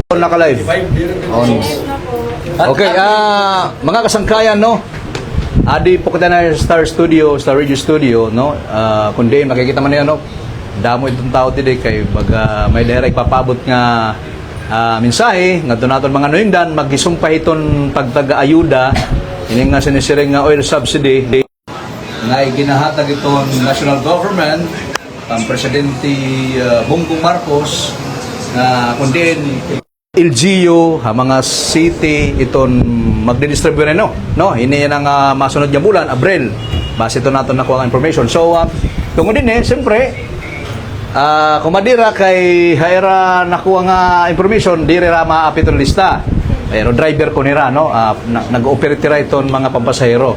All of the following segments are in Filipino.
Naka-live. On. Okay, mga kasangkayan, no? Adi po kita na Star Studio, Star Radio Studio, no? Kundi makikita man niya, no? Damo itong tao today kay may direct papabot nga mensahe nga doon naton mga noyindan magisumpah iton pagtaga-ayuda ini nga sinisiring nga oil subsidy nga ginahatag iton national government ang presidente Bongbong Marcos na kundi LGU ha mga city iton magdidistribute no ini ang masunod nga bulan Abril base ito naton nakuha ang information so tungod din siyempre kung madira kay haira nakuha nga information dire ra maapit ang lista pero driver ko nira no nag-operate ra iton mga pampasahero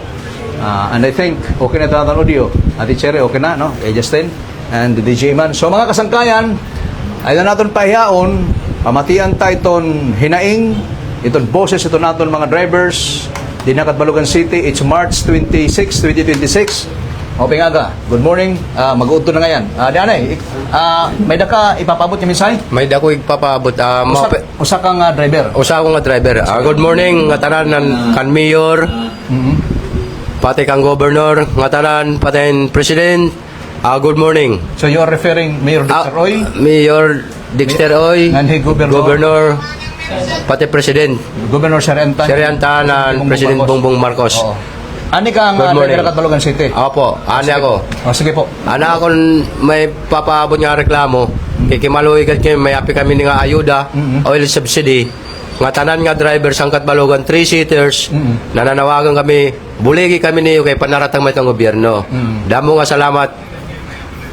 and I think okay na ito audio Ati Cherry okay na no Justin and the DJ man so mga kasangkayan ay na naton pahiyaon pamatian ta iton hinaing iton boses ito naton mga drivers di na Catbalogan City it's March 26, 2026 Hoping aga. Good morning. Mag-uto na ngayon. Dianay, may daka ipapabot niya minsay? May dako ipapabot. Usa ka nga driver. Usa ko nga driver. Good morning nga tanan kan mayor. Pati kang governor, nga tanan pati president. Good morning. So you are referring Mayor Dexter Oy? Mayor Dexter Oy. And governor pati president. Governor Sarianta. Sarianta na President Bongbong Marcos. Oo. Ani ka nga driver Catbalogan City? Opo, ani ako. Sige po. Ana akong may papaabot nga reklamo. Kikimaluwi kay may api kami nga ayuda, oil subsidy. Nga tanan nga driver sang Catbalogan 3-seaters, nananawagan kami, buligi kami niyo kay panaratang may itong gobyerno. Damo nga salamat.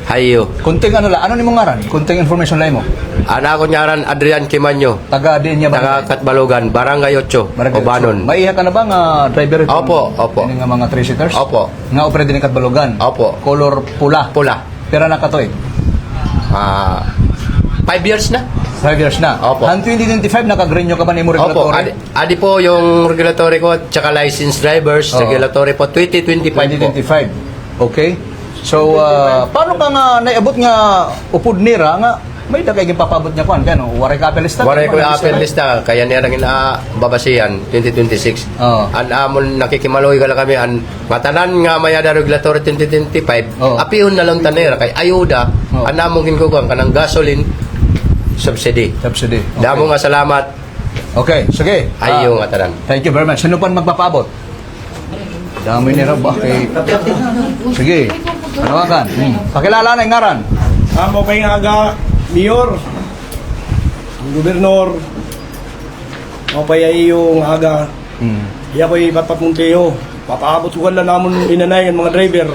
Hayo. Kunting ano nimo ngaran? Kunting information lai mo. Ana ko nyaran Adrian Kimanyo. Taga din niya taga Catbalogan, Barangay 8, Obanon. Maiha ka na ba nga driver ito? Opo. Ini nga mga 3-seaters? Opo. Nga opera din ng Catbalogan? Opo. Color pula? Pula. Pero nakatoy? 5 years na. 5 years na? Opo. Han 2025 naka-green nyo ka ba ni mo regulatory? Opo. Adi po yung regulatory ko tsaka licensed drivers. Regulatory po 2025 po. Okay. So, paano ka nga naibot nga upod nira nga may dagay papabot niya kuan kano waray ka apel lista waray ko apel lista kaya niya ring babasihan 2026 an amon nakikimaloy gala kami an matanan nga mayada regulatory 2025 apihon na lang tanera kay ayuda an among ginkugang kanang gasoline subsidy okay. Damo nga salamat okay sige ayo nga tanan thank you very much sino pa magpapabot dami nira ba kay sige ano kan pakilala na ngaran Amo kay aga mayor ang gobernador o pa yung aga iya ko'y patpatuntiyo papaabot ko lang namon inanay ang mga driver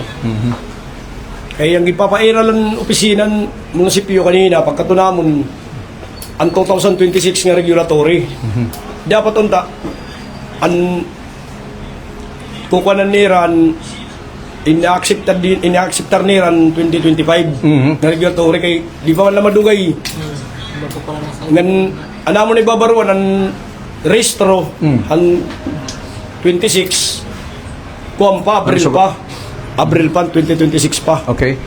kaya ang ipapairalan opisina ng munisipyo kanina pagkato namon ang 2026 nga regulatory dapat unta ang kukuanan niran ina-acceptar niran 2025 na regulatory kay di pa man madugay ngan anamo ni babaruan ang restro ang 26 kuam pa Abril pa 2026 pa okay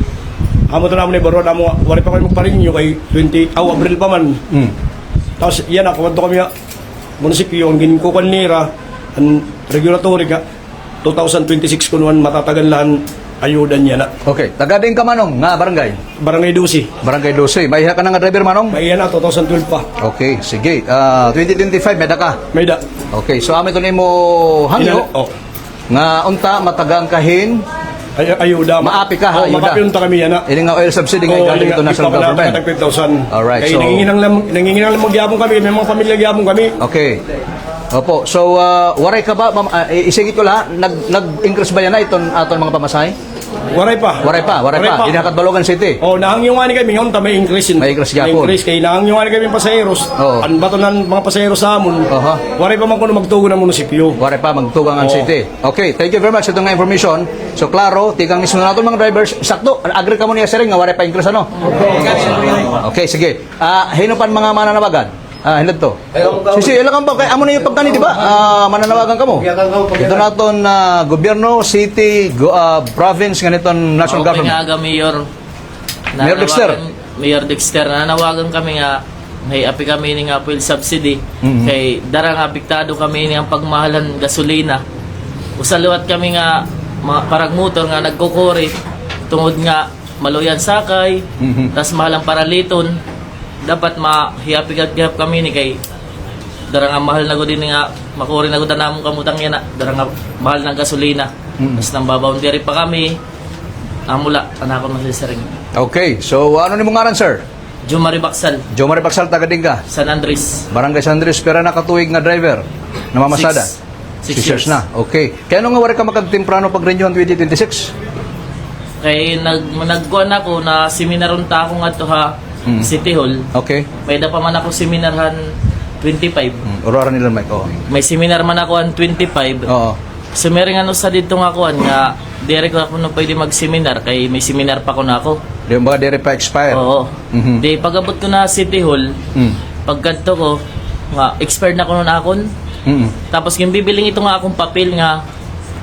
amo to namo ni baruan amo wala pa kami magparinyo kay 20 Abril pa man tapos yan ako kami munisipyo ang ginkukuan nira ang regulatory ka 2026 kunuan matatagan lang ayudan niya na. Okay, taga din ka manong nga barangay? Barangay 12. Barangay 12. Maiha ka na nga driver manong? Maiha na 2012 pa. Okay, sige. 2025 may da ka? May da. Okay, so amin to nimo hangyo. Nga unta matagang kahin ayuda. Maapi ka ha, ayuda. Maapi unta kami yan na. Ini nga oil subsidy nga galing ito national government. 5,000. Alright, so nanginginang lang magyabong kami, may mga pamilya gyabong kami. Okay. Opo. So waray ka ba isigit ko lahat nag-increase ba yan na iton aton mga pamasahe? Waray pa. Di na Catbalogan City. Nahangyungan kami ngon ta may increase. May increase gyapon. Increase kay nahangyungan kami pasaheros. An bato nan mga pasaheros sa amon. Waray pa man kuno magtugon ang munisipyo. Waray pa magtugang ang city. Okay, thank you very much ito nga information. So klaro, tigang mismo naton mga drivers, sakto, agree ka mo niya sir nga waray pa increase ano? Okay, sige. Hinupan mga mananawagan. Hinad to. Sisi, ilang ba? Kaya amo na yung pagkani, di ba? Mananawagan ka mo. Ito naton gobyerno, city, province, ganiton national government. Mayor. Mayor Dexter. Mayor Dexter, nanawagan kami nga may api kami ni nga fuel subsidy. Kay darang apektado kami ni ang pagmahalan gasolina. Usaliwat kami nga parang motor nga nagkukuri tungod nga maluyan sakay, tas mahal ang paraliton. Dapat mahiyapigap kami ni kay darang ang mahal na ko din nga makuri na ko tanamong kamutang yan na darang ang mahal ng gasolina. Tas nang baboundary pa kami. Mula anak ko masisiring. Okay, so ano ni mong ngaran, sir? Jumari Baksal, Jomar Paksal, taga Dinga. San Andres. Barangay San Andres, pero nakatuig na driver. Namamasada. 6 Six years years. na. Okay. Kaya nung nga wari ka makagtimprano pag-renew 2026? Kay nagkuhan ako na seminaron ta ako nga to ha City Hall. Okay. May da pa man ako seminarhan 25. Aurora nila, Mike. Oo. May seminar man ako ang 25. Oo. So meron ano sa dito nga kuan nga direct ako no pwede mag-seminar kay may seminar pa ko na ako. Di ba dire pa expire? Oo. Mhm. Di pagabot ko na City Hall, pagkadto ko nga expired na ko nun akon. Tapos yung bibiling ito nga akong papel nga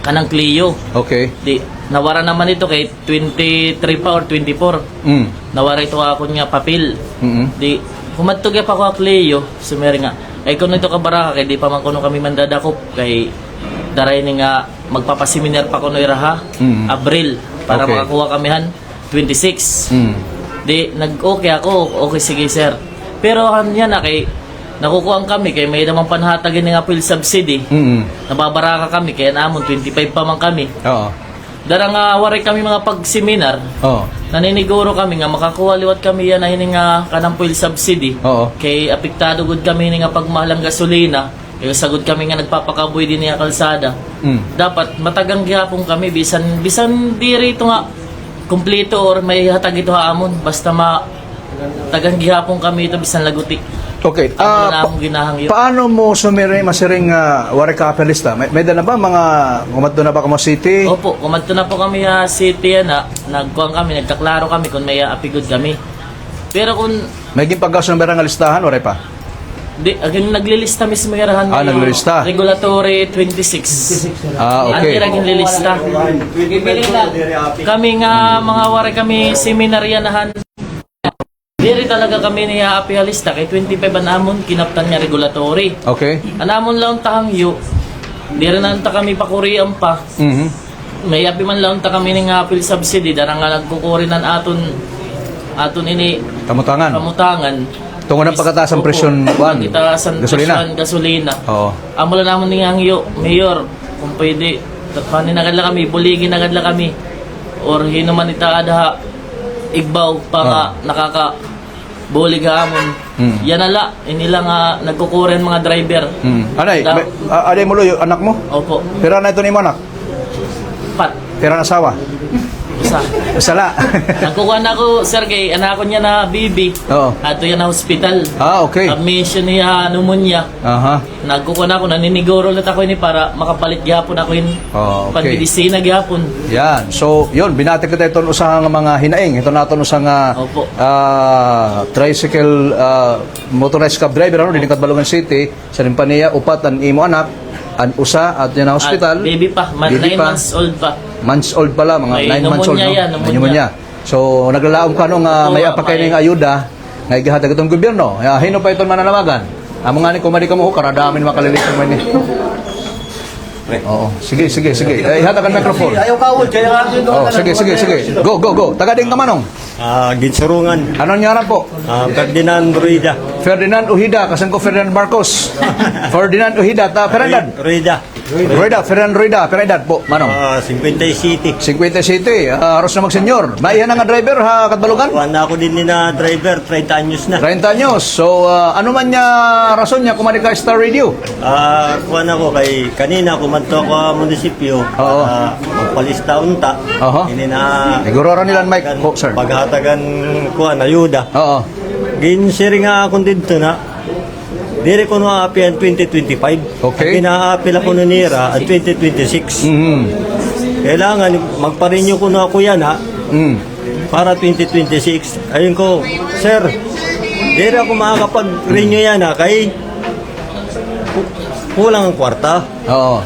kanang Clio. Okay. Di nawara naman ito kay 23 pa or 24. Nawara ito akon nga papel. Di humadtog pa ako Clio, sumere nga. Ay kuno ito ka baraka kay di pa man kuno kami mandadakop kay daray ni nga magpapaseminar pa kuno iraha Abril para Okay. makakuha kami han 26. Di nag-okay ako, okay sige sir. Pero yan na kay nakukuha kami kay may namang panhatagin nga fuel subsidy. Nababaraka kami kaya namon 25 pa man kami. Oo. Darang waray kami mga pag-seminar. Oo. Naniniguro kami nga makakuha liwat kami yan na hini nga kanang fuel subsidy. Oo. Kay apektado gud kami ni nga pagmahalang gasolina. Kay sagud kami nga nagpapakaboy din nga kalsada. Dapat matagang gihapon kami bisan diri ito nga kumpleto or may hatag ito haamon basta tagang gihapon kami ito bisan laguti. Okay. Ako na akong ginahangyo. Paano mo masiring wari ka apelista? May dala ba mga kumadto na ba kamo city? Opo, kumadto na po kami city na nagkuhan kami, nagkaklaro kami kung may apigod kami. Pero kung May gimpagawas ng berang listahan, wari pa? di, agin naglilista mismo yarahan Naglilista. Regulatory 26. Okay. Ang iragin lilista. Kami nga mga wari kami seminaryahan. Diri talaga kami niya apihalista kay 25 anamon kinaptan nga regulatory. Okay. Anamon lang tahangyo. Diri na ta kami pakurian pa. May api man lang ta kami ni nga apil subsidy darang nga nagkukuri nan aton ini Kamutangan. pamutangan. Tungod ng pagkataas ang presyon, Juan, Pagkataas ang gasolina. presyon, gasolina. Oo. Amo lang namon ni hangyo, mayor, kung pwede, panin na kami, buligin na kami. Or hinuman ita ada igbaw pa nga nakaka bulig hamon. Yan ala, inila nga nagkukuren mga driver. Anay, Da- aday mo lo yung anak mo? Opo, Pira na ito ni mo anak? pat, Pira na asawa? isa. Sala. Nagkukuha na ako, sir, kay anak ko niya na baby. Oo. Ato yan na hospital. Okay. Admission niya, pneumonia. Aha. Nagkukuha na ako, naniniguro ulit ako ini para makapalit gyapon ako in Okay. panmedisina gyapon. Yan. So, yun, binati kita ito usang mga hinaing. Ito natin usang Opo. tricycle motorized cab driver ano, Diningkat Balongan City. Sa Rimpania, upat ang imo anak, an usa at yan na hospital. At baby pa, Baby 9 pa. months old pa. Months old pala, mga May 9 months old. pneumonia yan, May pneumonia. So, naglalaom ka nung may Oo, apakay may- ng ayuda nga igahatag itong gobyerno. Hino pa itong mananawagan. Amo nga ni kumadi ka mo, karadamin makalilis mo ni. Oo. Sige. Ihatag ang microphone. Ayaw kawal, kaya nga yun. Oh, sige. Go. Tagading ka manong. Ginsurungan. Anong nyaran po? Ferdinand Ruida. Ferdinand Uhida, kasan ko Ferdinand Marcos. Ferdinand Uhida, Ferdinand. Ferdinand Ruida, Ferdinand po, manong. 50 City. 50 City, haros na magsenyor. Maiyan na nga driver ha, Katbalugan? Kuha na ako din ni na driver, 30 anyos na. 30 anyos. So, ano man niya rason niya kumani ka Star Radio? Kuha na ako kay kanina, kumanto ako sa munisipyo. Oo. Magpalista unta. Aha. Ini na Nagurora nila ang mic po, sir. paghatagan kuha na ayuda. Oo. Ginsiri nga ako dito na dire ko no api ang 2025. Okay. Pinaapil ako no nira ang 2026. Kailangan magpa-renew ko na ako yan ha. Para 2026. Ayun ko, sir, dire ako makakapag-renew yan ha kay kulang ang kwarta. Oo.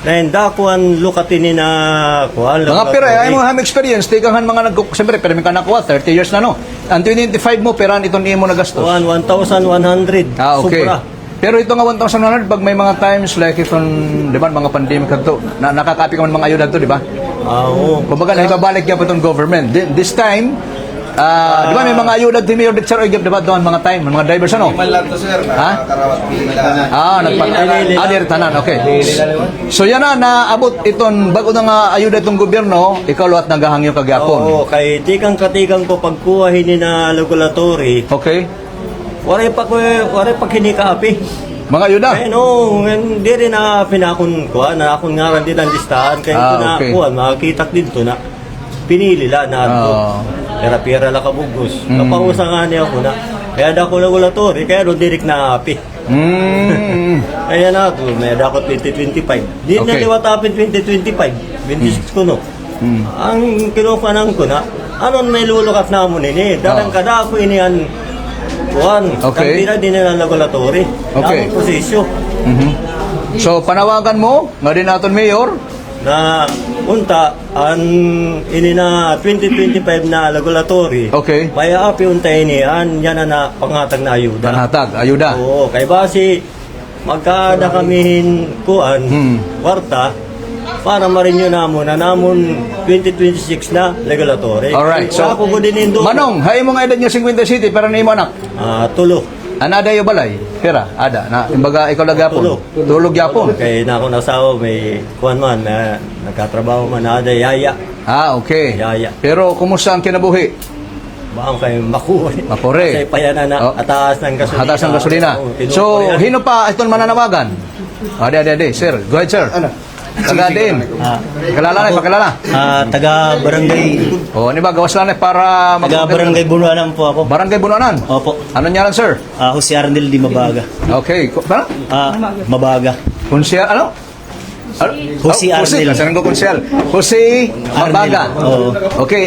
Then dakuan lukatin ni na kuan. Mga pera, ay mo ham experience, di kang mga siyempre, pero may ka nakuha, 30 years na no. Ang 25 mo, peran itong niyo mo nagastos. Kuan 1,100. Ah, okay. Sobra. Pero ito nga 1,100, pag may mga times like if di ba, mga pandemic to, nakakapi ka man mga ayuda to, di ba? Oo. Kumbaga, naibabalik niya pa itong government. This time, di ba may mga ayuda to Mayor Dexter Oygep, di ba doon mga time, mga drivers ano? Iman lang to, sir. Ha? Nakakarawat Tanan, okay. So yan na, naabot itong, bago na nga ayuda itong gobyerno, ikaw luwat naghahangyo kagyapon. Oo, kay tikang-katikang ko pagkuha ni na regulatory. Okay? Waray pa kinikaapi. Mga ayuda? Kaya no, hindi rin na pinakon ko, na akong nga din ang listahan. Kaya ito na okay. kuha, makakita dito na pinili la na ito. Pera-pera la kabugos. Kapahusa nga niya ako na. Kaya dako regulatory, kaya no direct na api. Kaya na ako, may dako 2025. Di na Okay. liwatapin 2025. 26 ko no. Ang kinukanan ko na, anon may lulukat na mo nini. Darang kada ako inian kuhan. Okay. Kantira din na regulatory. Okay. Ang posisyon. So, panawagan mo, nga din natin Mayor, Na unta ang ini na 2025 na regulatory. Okay. May api unta ini an yan na pangatag na ayuda. panhatag, ayuda. Oo, kay basi magkada kamihin kuan kwarta para marinyo namon na namon 2026 na regulatory. Alright, so, ako ko din indo. Manong, hay mo nga edad niya 50 city, pero na imo anak. Tulo. Anada yung balay? Pera, ada. Na, imbaga, ikaw lang yapon. Tulog. Tulog yapon. Kay na ako nasawa may kuan man na nagkatrabaho man na ada yaya. Ah, okay. Yaya. Pero, kumusta ang kinabuhi? Baang kay makuri. Makuri. Kasi payanan na Oh. ataas ng gasolina. Hatas ng gasolina. Oo, So, kinukuha yan. hino pa itong mananawagan? Ade. Sir, go ahead, sir. Ano? Taga-din. Pakilala na, pakilala. Taga Barangay O, ano ba, gawas lang na para... Taga Barangay Bunuanan po ako. Barangay Bunuanan? Opo. Ano niya lang, sir? Jose Arnel di Mabaga. Okay. Parang? Mabaga. Konsyal, ano? Jose Arnel. Kasi ko konsyal. Jose Mabaga. Oo. Okay,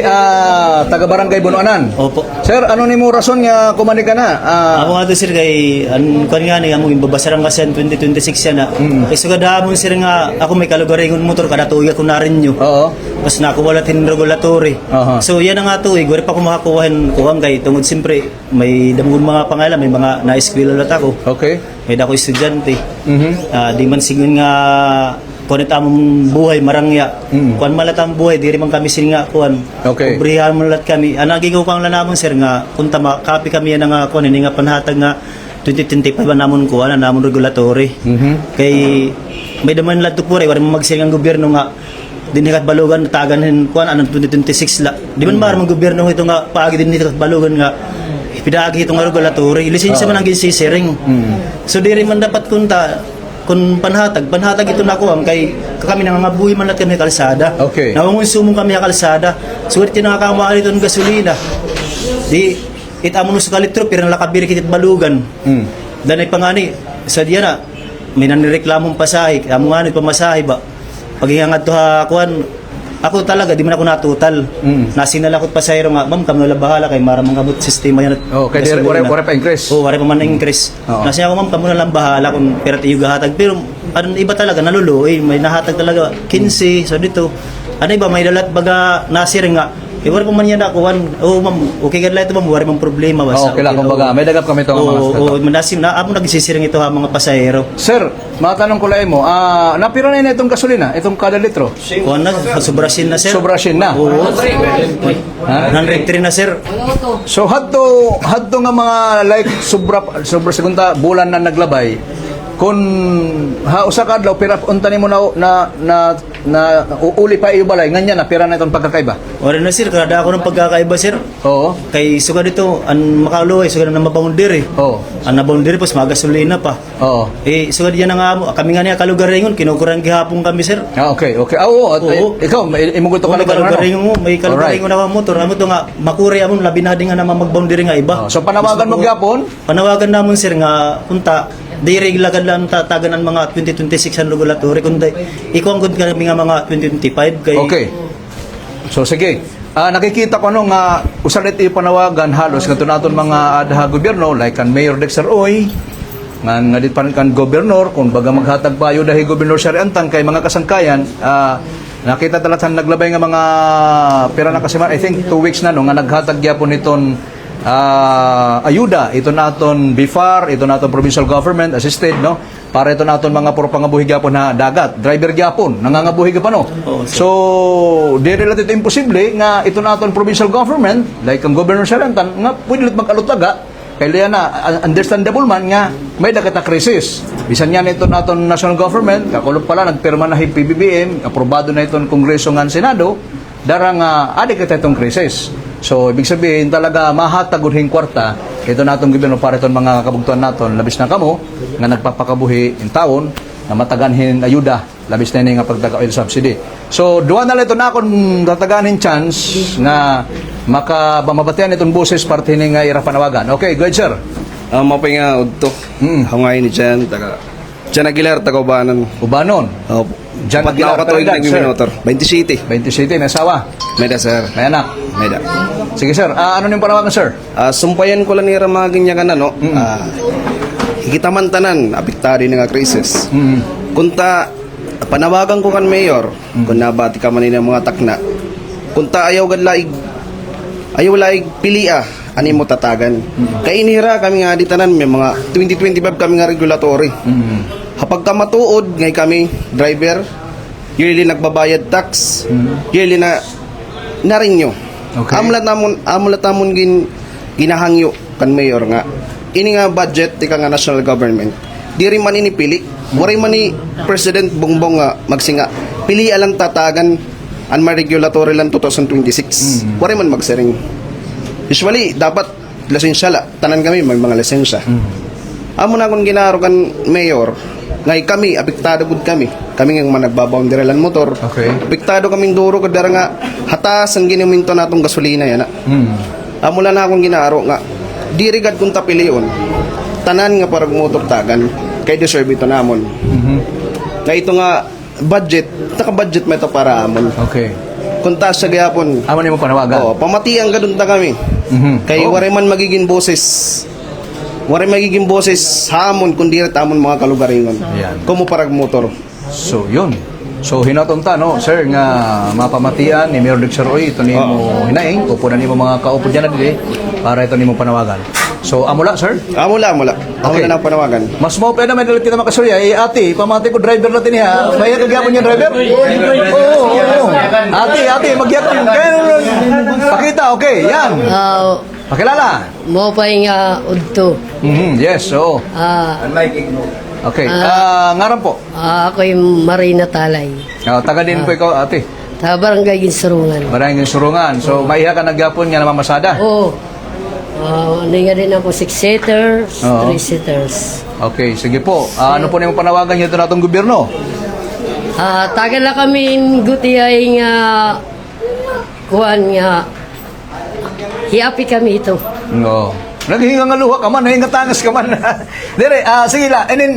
taga Barangay Bunuanan. Opo. Sir, ano ni mo rason nga kumani ka na? Ako nga to sir kay kuan nga ni among imbabasarang kasi 2026 yan na. Kay sugadamon sir nga ako may kalugaringon motor kada tuig ako na rin nyo. Oo. Mas nakuwalatin regulatory. Aha. So yan ang nga tuig, wala pa ko makakuhain kuhan kay tungod siyempre may damugon mga pangalan, may mga na-eskwela lat ako. Okay. May dako estudyante. Mhm. Di man sigun nga kuan among buhay marangya. Kuan malat ang buhay diri man kami sin nga kuan. Okay. Kubrihan mo lat kami. Ana gigaw pang lanamon sir nga kunta makapi kami yan nga kuan ini nga panhatag nga 2025 ba namon kuan namon regulatory. Kay may daman lat to pure wala magsiring ang gobyerno nga dinikat balugan tagan kuan anong 2026 la. Di man mar mang gobyerno ito nga paagi din dito balugan nga pidagi itong regulatory lisensya man ang ginsiring. So diri man dapat kunta kung panhatag ito na ko kay kami nang mga buhi man lat kami kalsada. Okay. Nawangonsumong kami sa kalsada. Suwerte na nakamahal itong gasolina. Di itamo no sa kalitro pero nakabiri kitit balugan. Danay pangani sa diya na may nanireklamong pasahe, amo nga ni pamasahe ba. Paghingat to ha kuan ako talaga di man ako natutal. Nasinala ko pasahero nga, ma'am kamo na bahala kay maramang kabut sistema yan. Oh, kay dire wala pa increase. Oo, wala pa man increase. Oo. Nasi ako ma'am kamo na lang bahala kung pera tayo gahatag pero ano iba talaga naluluoy, may nahatag talaga 15 so dito. Ano iba may dalat baga nasir nga. Wala pa man yan ako ma'am, okay kadla ito ma'am, wala mang problema basta. Okay lang, kumbaga, may dagap kami ito nga mga Oo, manasim na amo nagsisiring ito ha mga pasahero. Sir, matanong ko lang mo, napira na itong gasolina, itong kada litro? Kuan na, sobrasin na sir. Sobrasin na. Oo. Ha? 103 na sir. So hadto nga mga like sobra segunda bulan na naglabay. Kung usa ka adlaw pira unta nimo na uuli pa iyo balay nganya na pira na itong pagkakaiba. Wala na sir, kada ako ng pagkakaiba sir. Oo. Kay suga dito, ang makaluhay, suga na maboundary. Oo. Ang naboundary, pas magasolina pa. Oo. Suga diyan nga mo, kami nga niya kalugaringon, kinukurang gihapon kami sir. Okay. Oo. Oo. Ikaw imugot ka Kung kalugaringon mo, may kalugaringon Alright. ako motor. Amo to nga, makuri amon, labi na din nga naman magboundary nga iba. So panawagan mo gyapon? Panawagan namon sir nga, punta, di reglagan lang tatagan ng mga 2026 ang regulatory, kundi ikaw ang good kami nga mga 2025. Kay, Okay. So sige. Nakikita ko nga usalit iyo panawagan halos kanto naton mga adha gobyerno like kan Mayor Dexter Oy, nga dit pa kan gobernador kung baga maghatag pa ayuda hi gobernador Sariantan kay mga kasangkayan nakita talaga naglabay nga mga pera na kasi I think 2 weeks na no nga naghatag gyapon niton ayuda ito naton BIFAR, ito naton provincial government assisted no para ito naton mga puro pangabuhi gyapon na dagat driver gyapon nangangabuhi pa no. So di relative imposible nga ito naton provincial government like ang governor Sariantan nga pwede lit mag-alutaga kaya na understandable man nga may dagat na krisis bisan yan ito naton national government kakulog pala nagpirma na hi PBBM aprobado na itong kongreso nga senado darang adik ito itong krisis. So, ibig sabihin talaga mahatagudhing kwarta ito natong gobyerno para itong mga kabugtuan naton labis na kamo nga nagpapakabuhi in taon na mataganhin ayuda labis na nga pagtaga-oil subsidy. So, duwa na ito na akong tataganhin chance nga makabamabatian itong boses parte nga ira panawagan. Okay, go ahead sir. Mapay nga udto. Hangay ni Jan taga Jan Aguilar taga Ubanon. Ubanon. Opo. Jan Aguilar, katuig Trinidad, ng minutor. 20 City. 20 City, may asawa. Meda sir. May anak. Meda. Sige sir, ano yung panawagan sir? Sumpayan ko lang ni mga ganyan ka na no. Higitaman tanan apektado nga krisis. Kunta panawagan ko kan mayor kun nabati ka man ng mga takna. Kunta ayaw laig pilia ani mo tatagan. Kay inira kami nga ditanan may mga 2025 kami nga regulatory. Kapag ka matuod ngay kami driver yearly nagbabayad tax yearly na rin nyo. Okay. Amulat namon ginahangyo kan mayor nga ini nga budget tika nga national government di rin man inipili waray man ni President Bongbong nga magsinga pili alang tatagan an ma-regulatory lang 2026 waray man magsiring usually dapat lisensya la tanan kami may mga lisensya amo na kung ginaro kan mayor ngay kami apektado gud kami nga managbaboundary lan motor Okay. apektado kaming duro kadara nga hatas ang ginuminto natong gasolina yan amo na akong ginaro nga dirigad kung tapiliyon tanan nga parag motor tagan kay deserve ito namon nga ito nga budget budget may ito para amon Okay. kung taas sa gayapon Amo niyo mo panawagan? pamatiang gadun ta kami kay waray man magiging boses hamon kundi rin tamon mga kalugaringon Ayan. kumo parag motor. So, yun. So, hinatunta, no, sir, nga mapamatian ni Mayor Dexter Roy, ito ni mo hinaing, upo na ni mo mga kaupo dyan na dili, para ito ni mo panawagan. So, amula, sir? Amula. Amo Okay. na lang panawagan. Mas mo pa naman dalit kita makasurya, ate, pamati ko driver natin niya, may kagapon niya driver? Oo. Ate, magyapon. Pakita, okay, yan. Pakilala. Mo pa nga udto. Yes, oo. Okay, ngaran po. Ako'y Marina Talay. Taga din po ikaw, ate. Ta barangay Ginsurungan. Maraming surungan. So, maiha ka nagyapon nga naman masada. Oo. Ano nga din ako 6-seaters, Oo. 3-seaters. Okay, sige po. Ano po na yung panawagan niyo ito natong gobyerno? Tagal na kami guti ay nga kuhan nga hiapi kami ito. No. Naghinga nga luha ka man, nahinga tangas ka man. Dire, sige la. And then,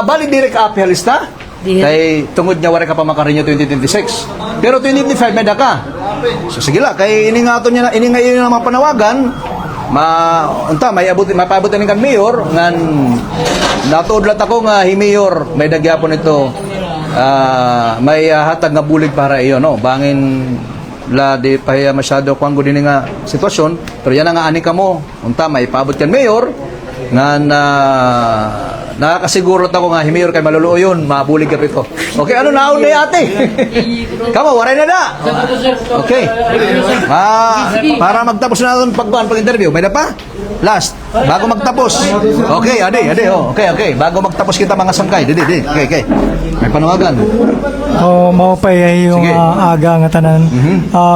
bali dire ka api halista? Dire. Kay tungod niya wala ka pa makarinyo 2026. Pero 2025 may daka. So sige la, kay ini nga ato niya, ini nga yun ang mga panawagan. Mapabutin ng kan mayor ngan natuudlat ako nga hi mayor may dagyapon ito may hatag nga bulig para iyo no bangin la di pa masyado kung din nga sitwasyon pero yan nga ani kamo unta may paabot kan mayor nga nakakasiguro ako nga hi mayor kay maluluoyon mabulig ka ito okay ano naon ni ate kamo waray na okay para magtapos na natin pag-interview may na pa last bago magtapos okay ade okay bago magtapos kita mga sangkay okay may panawagan mao pa yung Sige. aga nga tanan.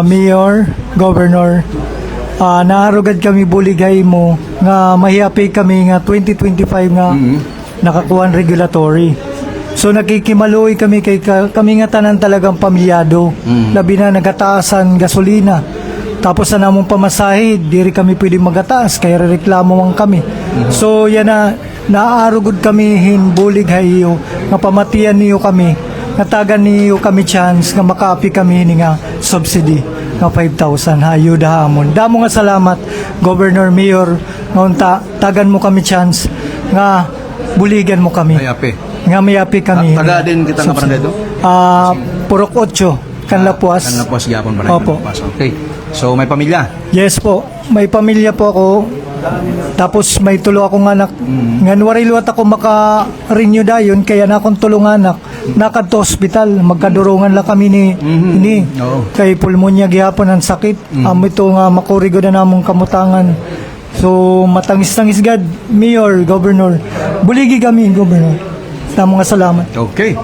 Mayor, Governor, naarugad kami buligay mo nga mahiapi kami nga 2025 nga nakakuan regulatory. So nakikimaluoy kami kay kami nga tanan talagang pamilyado. Labi na nagataasan gasolina. Tapos na namong pamasahe, diri kami pwede magataas kaya reklamo man kami. So yan na naarugod kami hinbulig hayo nga pamatian niyo kami. Natagan niyo kami chance nga makaapi kami ni nga subsidy nga 5,000 ayuda hamon. Damo nga salamat Governor Mayor nga tagan mo kami chance nga buligan mo kami. Ay, api. Nga may api kami. Taga din kita nga barangay ito? Purok 8, Canlapuas. Canlapuas, Gyapon barangay. Opo. Canlapuas. Okay. So, may pamilya? Yes po, may pamilya po ako. Tapos may tulo akong anak. Nga wariluat ako maka-renew dayon, kaya na akong tulong anak. Nakadto hospital, magkadurungan lang kami ni ini. Oo. Kay pulmonya gihapon ang sakit. Ito nga makurigo na namong kamutangan. So matangis-tangis God, Mayor, Governor. Buligi kami, Governor. Sa mga salamat. Okay.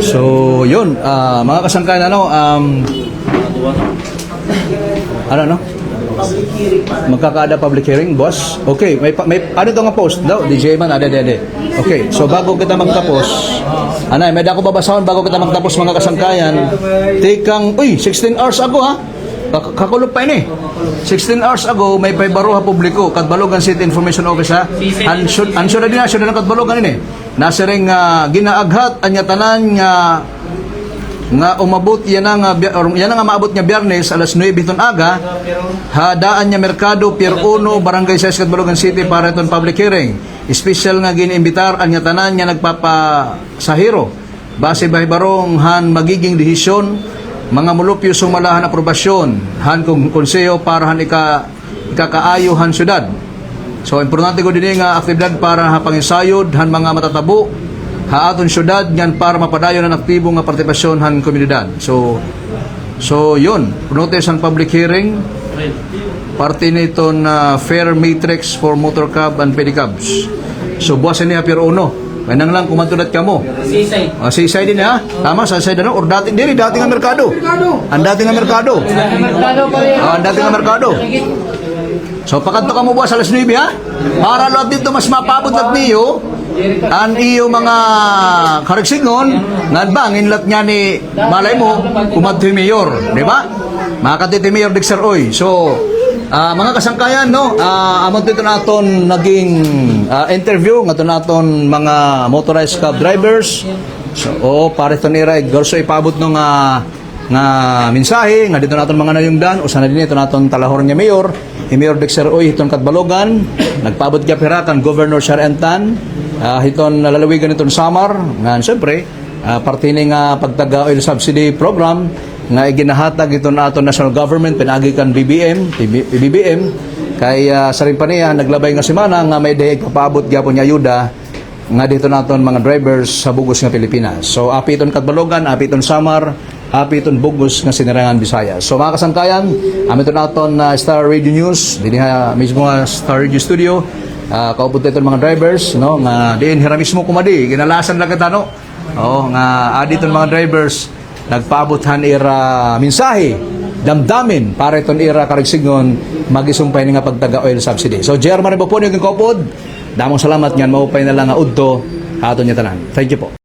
So, yun. Mga kasangkayan, ano? Magkakaada public hearing, boss. Okay, may ano to nga post daw, DJ man, ade. Okay, so bago kita magtapos, may dako babasahon bago kita magtapos mga kasangkayan. Tikang, 16 hours ago ha. Kakulog pa ini. 16 hours ago, may paybaruha publiko, Katbalogan City Information Office ha. Ansyo na din na, ng Katbalogan ini. Nasa ring ginaaghat, anya tanan nga umabot yan nga maabot niya Biyernes alas 9 ton aga hadaan niya Merkado Pier 1 Barangay 6 Katbalogan City para itong public hearing. Special nga giniimbitar anya tanan niya nagpapasahiro base barong han magiging desisyon mga mulupyo sumalahan aprobasyon han kung konseyo para han ikakaayo han syudad. So importante ko din nga aktibidad para pangisayod han mga matatabo aton syudad ngan para mapadayon ang aktibo nga partisipasyon han komunidad. So yun, notice ang public hearing parte nito na fair matrix for motor cab and pedicabs. So buwasan niya Pier 1. May nang lang kumantulat ka mo. Sisay din ha? Tama, sa side ano? Or dati nga merkado. Ang dating nga merkado. Ang dating nga merkado. So pakanto ka mo buwas alas 9 ha? Para lahat dito mas mapabot at niyo ang iyo mga karigsingon nga bangin lat niya ni malay mo kumadto yung mayor, di ba? Makatiti mayor Dexter Oy. So mga kasangkayan no, amon dito naton naging interview nga naton mga motorized cab drivers. So pare to nira gorso ipabot no nga mensahe nga dito naton mga nayungdan usa na din ito naton talahor nga mayor, Mayor Dexter Oy hiton Katbalogan, nagpabot ka piratan Governor Sharantan, hiton nalalawigan itong Samar nga siyempre parte ni nga pagtaga oil subsidy program nga iginahatag ito na aton national government pinagikan BBM kay sa rin pa niya naglabay nga semana nga may dahig papaabot gyapon nga ayuda nga dito naton mga drivers sa bugos nga Pilipinas. So api iton Katbalogan, api iton Samar, api iton bugos nga Sinirangan Visayas. So mga kasangkayan, amin ito naton Star Radio News din mismo Star Radio Studio. Kaupod ito mga drivers no nga diin hira mismo kumadi ginalasan lang kita no nga adi mga drivers nagpaabothan ira mensahe damdamin para iton ira karigsingon magisumpay nga pagtaga oil subsidy. So Jerman po yung kaupod damong salamat ngan maupay na lang nga udto aton niya tanan. Thank you po.